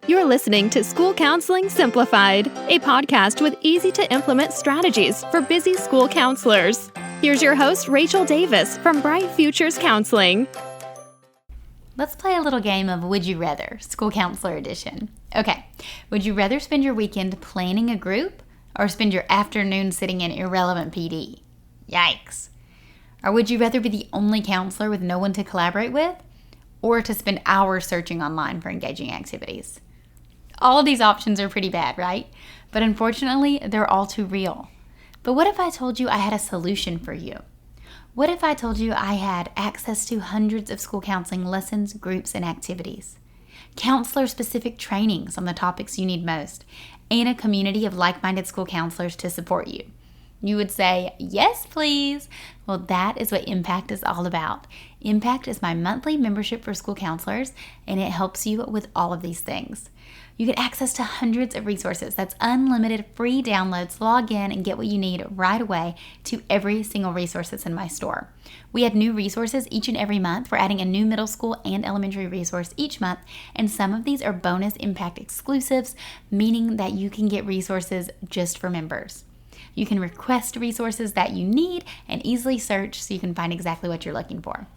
You're listening to School Counseling Simplified, a podcast with easy-to-implement strategies for busy school counselors. Here's your host, Rachel Davis from Bright Futures Counseling. Let's play a little game of Would You Rather, School Counselor Edition. Okay, would you rather spend your weekend planning a group or spend your afternoon sitting in irrelevant PD? Yikes. Or would you rather be the only counselor with no one to collaborate with, or to spend hours searching online for engaging activities? All of these options are pretty bad, right? But unfortunately, they're all too real. But what if I told you I had a solution for you? What if I told you I had access to hundreds of school counseling lessons, groups, and activities, counselor-specific trainings on the topics you need most, and a community of like-minded school counselors to support you? You would say, yes, please. Well, that is what Impact is all about. Impact is my monthly membership for school counselors, and it helps you with all of these things. You get access to hundreds of resources. That's unlimited free downloads. Log in and get what you need right away to every single resource that's in my store. We add new resources each and every month. We're adding a new middle school and elementary resource each month, and some of these are bonus Impact exclusives, meaning that you can get resources just for members. You can request resources that you need and easily search so you can find exactly what you're looking for.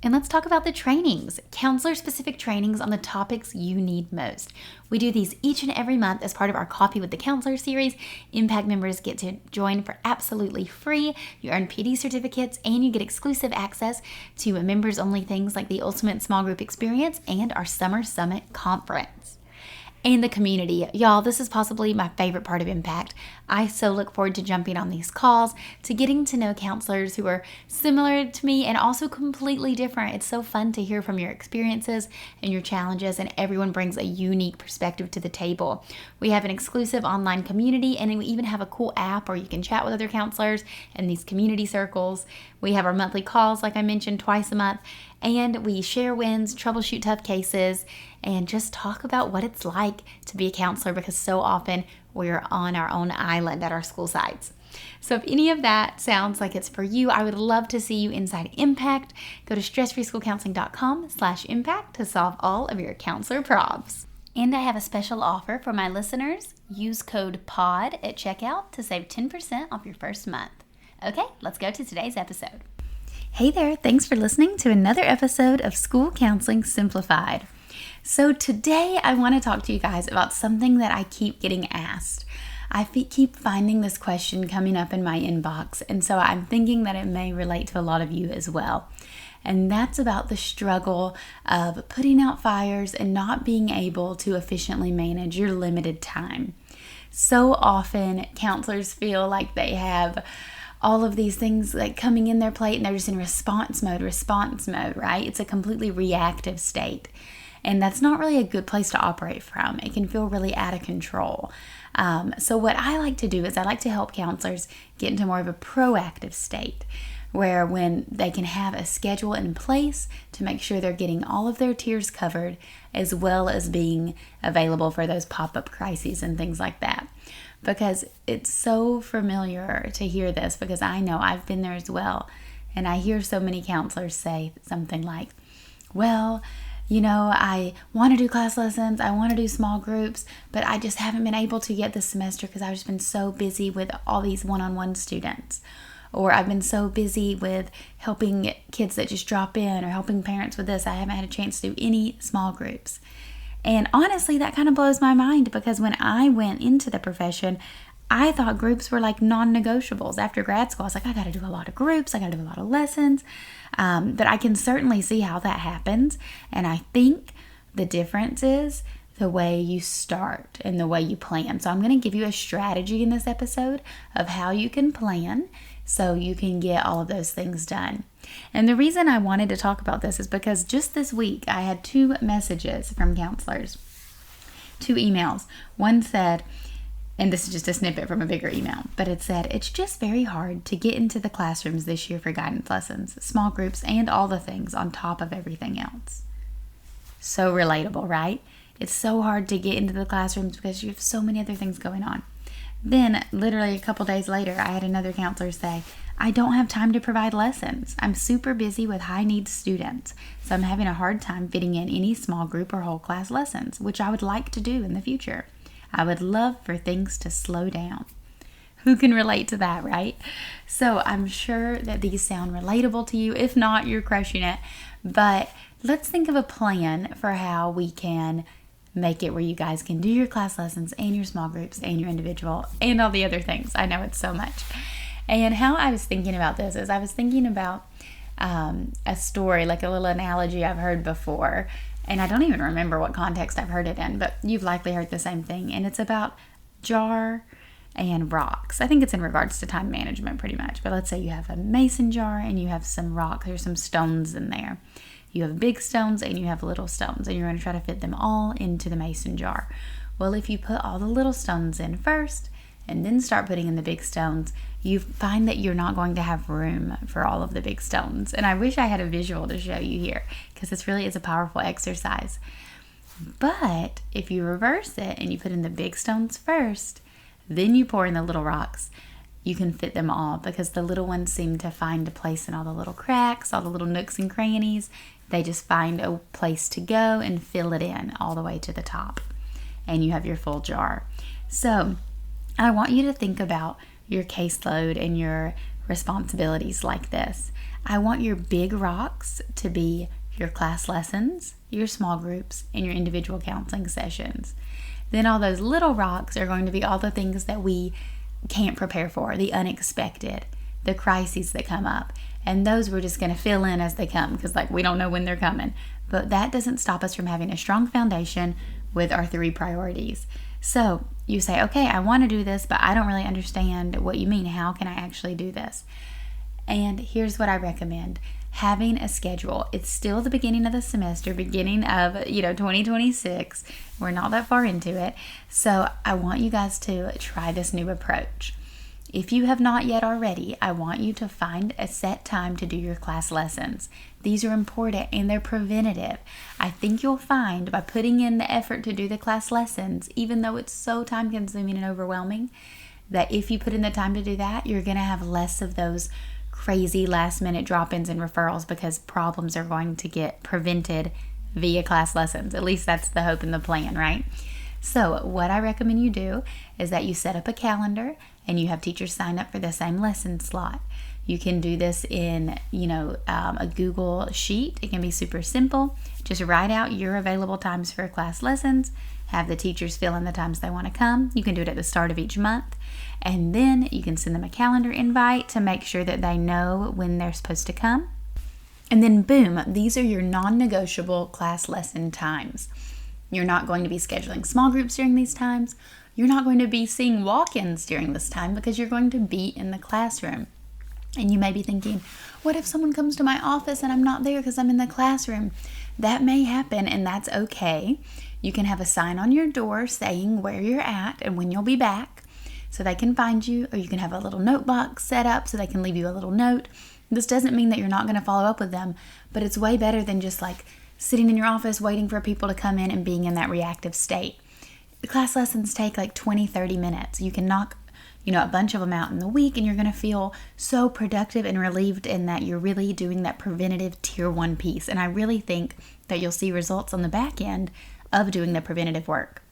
And let's talk about the trainings, counselor-specific trainings on the topics you need most. We do these each and every month as part of our Coffee with the Counselor series. Impact members get to join for absolutely free. You earn PD certificates and you get exclusive access to members-only things like the Ultimate Small Group Experience and our Summer Summit Conference. And the community. Y'all, this is possibly my favorite part of Impact. I so look forward to jumping on these calls, to getting to know counselors who are similar to me and also completely different. It's so fun to hear from your experiences and your challenges, and everyone brings a unique perspective to the table. We have an exclusive online community, and we even have a cool app where you can chat with other counselors in these community circles. We have our monthly calls, like I mentioned, twice a month, and we share wins, troubleshoot tough cases, and just talk about what it's like to be a counselor, because so often we're on our own island at our school sites. So if any of that sounds like it's for you, I would love to see you inside Impact. Go to stressfreeschoolcounseling.com/impact to solve all of your counselor problems. And I have a special offer for my listeners. Use code POD at checkout to save 10% off your first month. Okay, let's go to today's episode. Hey there, thanks for listening to another episode of School Counseling Simplified. So today I want to talk to you guys about something that I keep getting asked. I keep finding this question coming up in my inbox, and so I'm thinking that it may relate to a lot of you as well. And that's about the struggle of putting out fires and not being able to efficiently manage your limited time. So often counselors feel like they have all of these things like coming in their plate and they're just in response mode, right? It's a completely reactive state. And that's not really a good place to operate from. It can feel really out of control. So what I like to do is I like to help counselors get into more of a proactive state, where when they can have a schedule in place to make sure they're getting all of their tiers covered, as well as being available for those pop-up crises and things like that. Because it's so familiar to hear this, because I know I've been there as well. And I hear so many counselors say something like, well, you know, I want to do class lessons, I want to do small groups, but I just haven't been able to yet this semester because I've just been so busy with all these one-on-one students. Or I've been so busy with helping kids that just drop in, or helping parents with this, I haven't had a chance to do any small groups. And honestly, that kind of blows my mind, because when I went into the profession, I thought groups were like non-negotiables. After grad school, I was like, I got to do a lot of groups, I got to do a lot of lessons. But I can certainly see how that happens. And I think the difference is the way you start and the way you plan. So I'm going to give you a strategy in this episode of how you can plan so you can get all of those things done. And the reason I wanted to talk about this is because just this week I had 2 messages from counselors, 2 emails. One said, and this is just a snippet from a bigger email, but it said, it's just very hard to get into the classrooms this year for guidance lessons, small groups, and all the things on top of everything else. So relatable, right? It's so hard to get into the classrooms because you have so many other things going on. Then literally a couple days later, I had another counselor say, I don't have time to provide lessons. I'm super busy with high needs students, so I'm having a hard time fitting in any small group or whole class lessons, which I would like to do in the future. I would love for things to slow down. Who can relate to that, right? So I'm sure that these sound relatable to you. If not, you're crushing it. But let's think of a plan for how we can make it where you guys can do your class lessons and your small groups and your individual and all the other things. I know it's so much. And how I was thinking about this is I was thinking about a story, like a little analogy I've heard before. And I don't even remember what context I've heard it in, but you've likely heard the same thing. And it's about jar and rocks. I think it's in regards to time management pretty much. But let's say you have a mason jar and you have some rock. There's some stones in there. You have big stones and you have little stones, and you're going to try to fit them all into the mason jar. Well, if you put all the little stones in first and then start putting in the big stones, you find that you're not going to have room for all of the big stones. And I wish I had a visual to show you here, because it's a powerful exercise. But if you reverse it and you put in the big stones first, then you pour in the little rocks, you can fit them all, because the little ones seem to find a place in all the little cracks, all the little nooks and crannies. They just find a place to go and fill it in all the way to the top. And you have your full jar. So I want you to think about your caseload and your responsibilities like this. I want your big rocks to be your class lessons, your small groups, and your individual counseling sessions. Then all those little rocks are going to be all the things that we can't prepare for, the unexpected, the crises that come up. And those we're just going to fill in as they come, because we don't know when they're coming. But that doesn't stop us from having a strong foundation with our 3 priorities. So you say, okay, I want to do this, but I don't really understand what you mean. How can I actually do this? And here's what I recommend. Having a schedule. It's still the beginning of the semester, beginning of 2026. We're not that far into it. So I want you guys to try this new approach. If you have not yet already, I want you to find a set time to do your class lessons. These are important and they're preventative. I think you'll find by putting in the effort to do the class lessons, even though it's so time consuming and overwhelming, that if you put in the time to do that, you're going to have less of those crazy last minute drop-ins and referrals, because problems are going to get prevented via class lessons. At least that's the hope and the plan, right? So what I recommend you do is that you set up a calendar and you have teachers sign up for the same lesson slot. You can do this in, a Google sheet. It can be super simple. Just write out your available times for class lessons. Have the teachers fill in the times they want to come. You can do it at the start of each month. And then you can send them a calendar invite to make sure that they know when they're supposed to come. And then boom, these are your non-negotiable class lesson times. You're not going to be scheduling small groups during these times. You're not going to be seeing walk-ins during this time, because you're going to be in the classroom. And you may be thinking, what if someone comes to my office and I'm not there because I'm in the classroom? That may happen, and that's okay. You can have a sign on your door saying where you're at and when you'll be back, so they can find you, or you can have a little note box set up so they can leave you a little note. This doesn't mean that you're not going to follow up with them, but it's way better than just sitting in your office waiting for people to come in and being in that reactive state. The class lessons take 20-30 minutes. You can knock a bunch of them out in the week, and you're going to feel so productive and relieved in that you're really doing that preventative tier 1 piece. And I really think that you'll see results on the back end of doing the preventative work.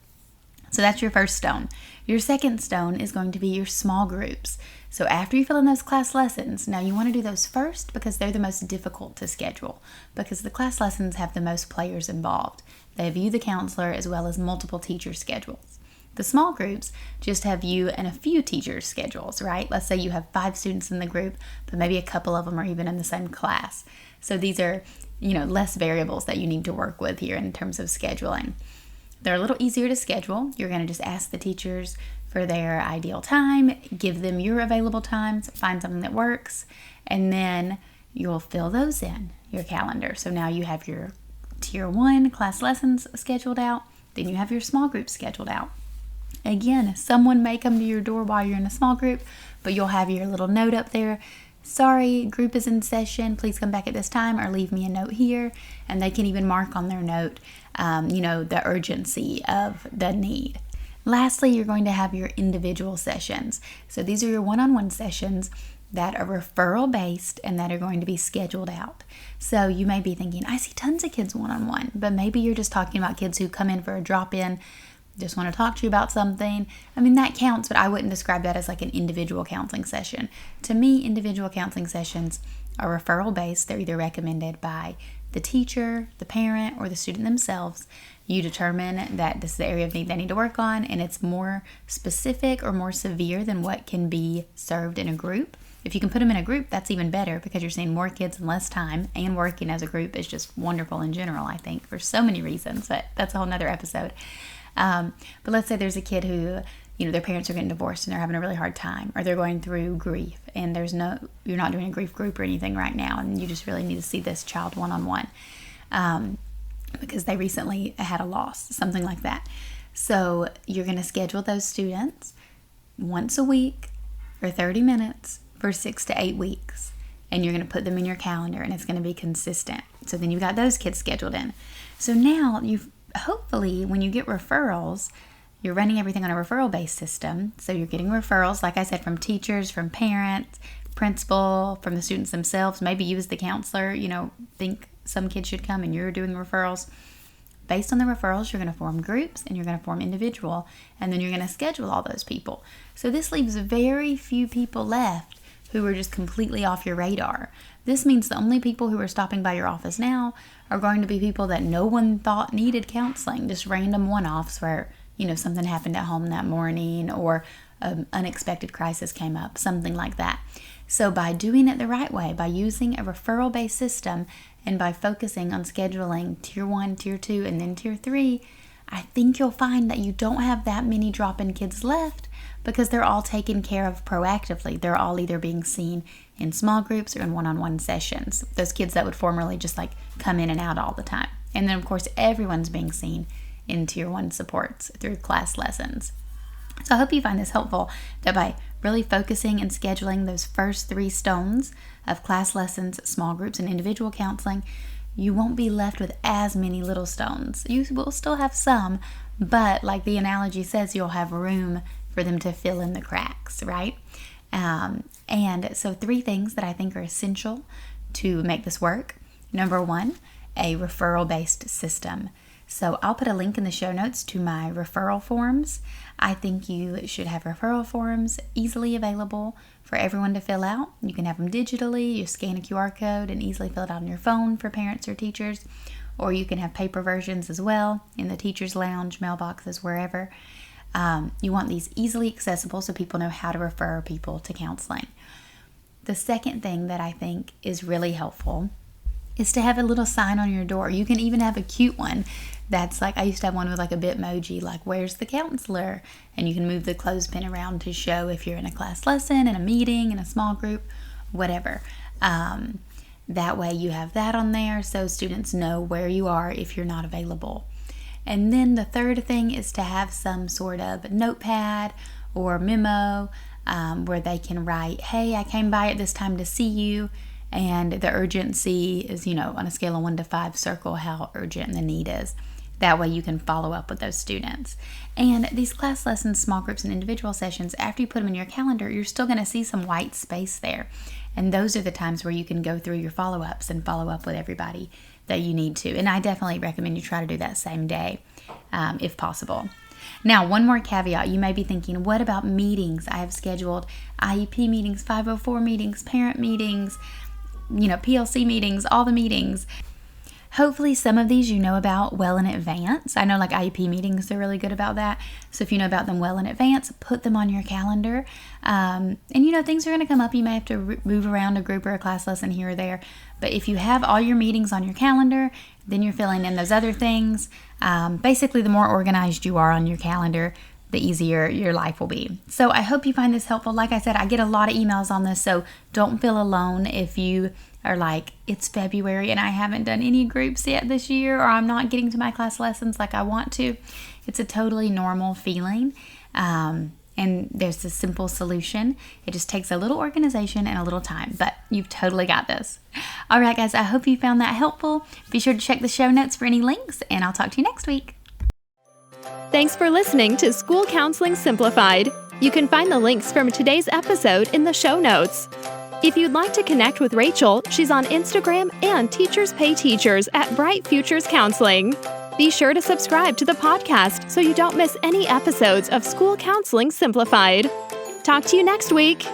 So that's your first stone. Your second stone is going to be your small groups. So after you fill in those class lessons, now you want to do those first, because they're the most difficult to schedule, because the class lessons have the most players involved. They have you, the counselor, as well as multiple teacher schedules. The small groups just have you and a few teachers' schedules, right? Let's say you have 5 students in the group, but maybe a couple of them are even in the same class. So these are, less variables that you need to work with here in terms of scheduling. They're a little easier to schedule. You're going to just ask the teachers for their ideal time, give them your available times, find something that works, and then you'll fill those in your calendar. So now you have your tier 1 class lessons scheduled out, then you have your small group scheduled out. Again, someone may come to your door while you're in a small group, but you'll have your little note up there. Sorry, group is in session. Please come back at this time, or leave me a note here. And they can even mark on their note, the urgency of the need. Lastly, you're going to have your individual sessions. So these are your one-on-one sessions that are referral based and that are going to be scheduled out. So you may be thinking, I see tons of kids one-on-one, but maybe you're just talking about kids who come in for a drop-in, just want to talk to you about something. I mean, that counts, but I wouldn't describe that as like an individual counseling session. To me, individual counseling sessions are referral based. They're either recommended by the teacher, the parent, or the student themselves. You determine that this is the area of need they need to work on, and it's more specific or more severe than what can be served in a group. If you can put them in a group, that's even better because you're seeing more kids in less time, and working as a group is just wonderful in general, I think, for so many reasons, but that's a whole nother episode. But let's say there's a kid who, their parents are getting divorced and they're having a really hard time, or they're going through grief and you're not doing a grief group or anything right now, and you just really need to see this child one-on-one because they recently had a loss, something like that. So you're going to schedule those students once a week for 30 minutes for 6 to 8 weeks, and you're going to put them in your calendar, and it's going to be consistent. So then you've got those kids scheduled in. So now hopefully when you get referrals, you're running everything on a referral-based system. So you're getting referrals, like I said, from teachers, from parents, principal, from the students themselves. Maybe you as the counselor, think some kids should come and you're doing referrals. Based on the referrals, you're going to form groups and you're going to form individual, and then you're going to schedule all those people. So this leaves very few people left who are just completely off your radar. This means the only people who are stopping by your office now are going to be people that no one thought needed counseling, just random one-offs where, something happened at home that morning, or an unexpected crisis came up, something like that. So by doing it the right way, by using a referral-based system, and by focusing on scheduling tier 1, tier 2, and then tier 3, I think you'll find that you don't have that many drop-in kids left because they're all taken care of proactively. They're all either being seen in small groups or in one-on-one sessions. Those kids that would formerly just come in and out all the time. And then of course everyone's being seen in tier 1 supports through class lessons. So I hope you find this helpful, that by really focusing and scheduling those first 3 stones of class lessons, small groups, and individual counseling, you won't be left with as many little stones. You will still have some, but like the analogy says, you'll have room for them to fill in the cracks, right? And so 3 things that I think are essential to make this work. Number 1, a referral-based system. So I'll put a link in the show notes to my referral forms. I think you should have referral forms easily available for everyone to fill out. You can have them digitally. You scan a QR code and easily fill it out on your phone for parents or teachers. Or you can have paper versions as well in the teacher's lounge, mailboxes, wherever. You want these easily accessible so people know how to refer people to counseling. The second thing that I think is really helpful is to have a little sign on your door. You can even have a cute one that's I used to have one with a Bitmoji, where's the counselor? And you can move the clothespin around to show if you're in a class lesson, in a meeting, in a small group, whatever. That way you have that on there so students know where you are if you're not available. And then the third thing is to have some sort of notepad or memo where they can write, hey, I came by at this time to see you, and the urgency is, on a scale of 1 to 5, circle how urgent the need is. That way you can follow up with those students. And these class lessons, small groups, and individual sessions, after you put them in your calendar, you're still going to see some white space there. And those are the times where you can go through your follow-ups and follow up with everybody that you need to. And I definitely recommend you try to do that same day if possible. Now, one more caveat. You may be thinking, what about meetings? I have scheduled IEP meetings, 504 meetings, parent meetings, PLC meetings, all the meetings. Hopefully some of these you know about well in advance. I know IEP meetings, they're really good about that. So if you know about them well in advance, put them on your calendar. And things are going to come up. You may have to move around a group or a class lesson here or there. But if you have all your meetings on your calendar, then you're filling in those other things. Basically, the more organized you are on your calendar, the easier your life will be. So I hope you find this helpful. Like I said, I get a lot of emails on this, so don't feel alone if you are it's February and I haven't done any groups yet this year, or I'm not getting to my class lessons like I want to. It's a totally normal feeling. And there's a simple solution. It just takes a little organization and a little time, but you've totally got this. All right, guys, I hope you found that helpful. Be sure to check the show notes for any links, and I'll talk to you next week. Thanks for listening to School Counseling Simplified. You can find the links from today's episode in the show notes. If you'd like to connect with Rachel, she's on Instagram and Teachers Pay Teachers at Bright Futures Counseling. Be sure to subscribe to the podcast so you don't miss any episodes of School Counseling Simplified. Talk to you next week.